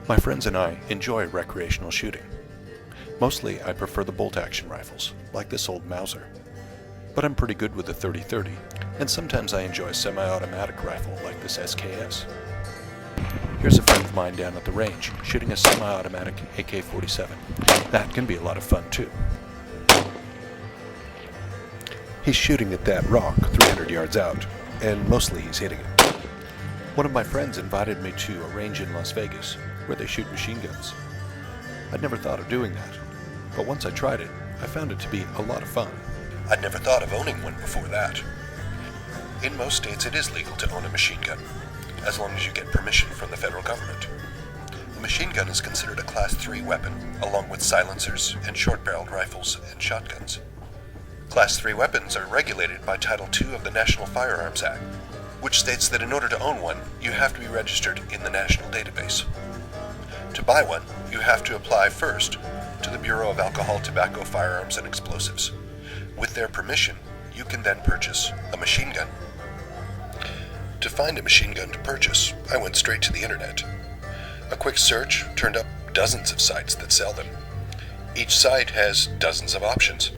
My friends and I enjoy recreational shooting. Mostly I prefer the bolt-action rifles, like this old Mauser. But I'm pretty good with the 30-30, and sometimes I enjoy a semi-automatic rifle like this SKS. Here's a friend of mine down at the range, shooting a semi-automatic AK-47. That can be a lot of fun too. He's shooting at that rock 300 yards out, and mostly he's hitting it. One of my friends invited me to a range in Las Vegas, where they shoot machine guns. I'd never thought of doing that, but once I tried it, I found it to be a lot of fun. I'd never thought of owning one before that. In most states it is legal to own a machine gun, as long as you get permission from the federal government. A machine gun is considered a Class 3 weapon, along with silencers and short-barreled rifles and shotguns. Class 3 weapons are regulated by Title II of the National Firearms Act, which states that in order to own one, you have to be registered in the national database. To buy one, you have to apply first to the Bureau of Alcohol, Tobacco, Firearms, and Explosives. With their permission, you can then purchase a machine gun. To find a machine gun to purchase, I went straight to the internet. A quick search turned up dozens of sites that sell them. Each site has dozens of options,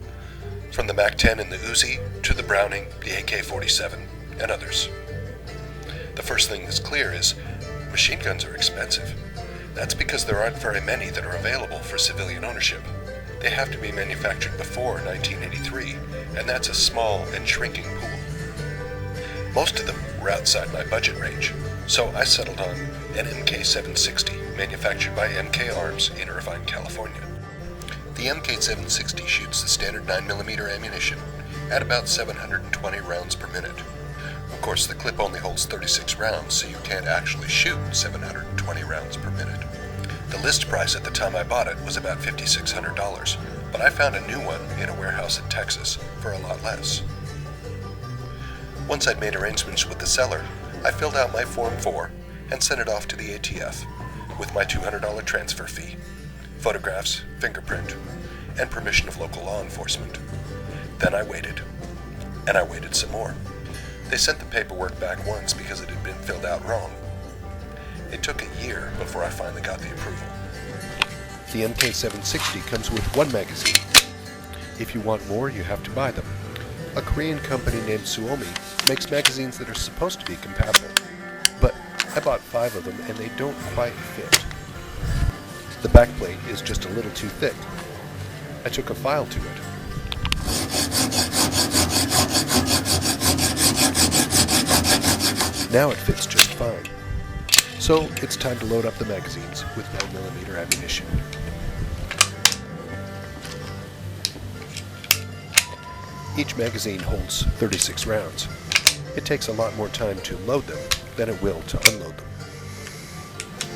from the MAC-10 and the Uzi to the Browning, the AK-47, and others. The first thing that's clear is machine guns are expensive. That's because there aren't very many that are available for civilian ownership. They have to be manufactured before 1983, and that's a small and shrinking pool. Most of them were outside my budget range, so I settled on an MK760 manufactured by MK Arms in Irvine, California. The MK760 shoots the standard 9mm ammunition at about 720 rounds per minute. Of course, the clip only holds 36 rounds, so you can't actually shoot 720 rounds per minute. The list price at the time I bought it was about $5,600, but I found a new one in a warehouse in Texas for a lot less. Once I'd made arrangements with the seller, I filled out my Form 4 and sent it off to the ATF with my $200 transfer fee, photographs, fingerprint, and permission of local law enforcement. Then I waited, and I waited some more. They sent the paperwork back once because it had been filled out wrong. It took a year before I finally got the approval. The MK760 comes with one magazine. If you want more, you have to buy them. A Korean company named Suomi makes magazines that are supposed to be compatible, but I bought 5 of them and they don't quite fit. The backplate is just a little too thick. I took a file to it. Now it fits just fine. So it's time to load up the magazines with 9mm ammunition. Each magazine holds 36 rounds. It takes a lot more time to load them than it will to unload them.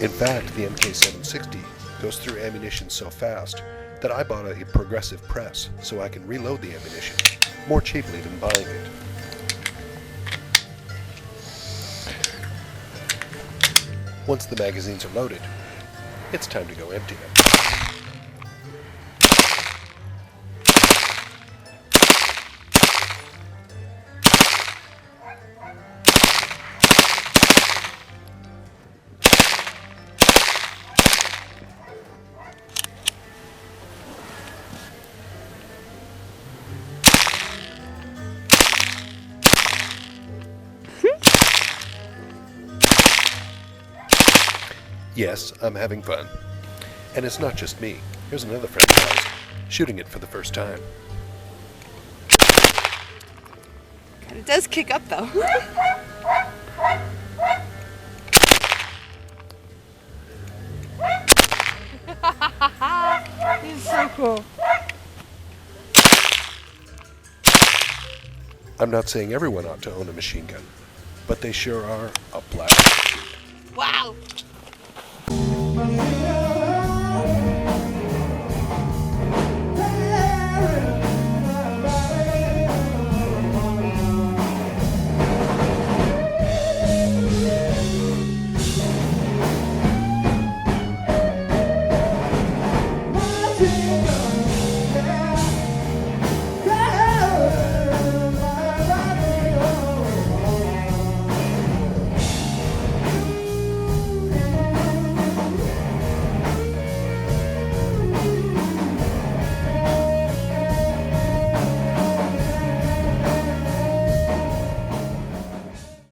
In fact, the MK760 goes through ammunition so fast that I bought a progressive press so I can reload the ammunition more cheaply than buying it. Once the magazines are loaded, it's time to go empty them. Yes, I'm having fun. And it's not just me. Here's another friend of ours, shooting it for the first time. It does kick up though. This is so cool. I'm not saying everyone ought to own a machine gun, but they sure are a blast to shoot. Wow!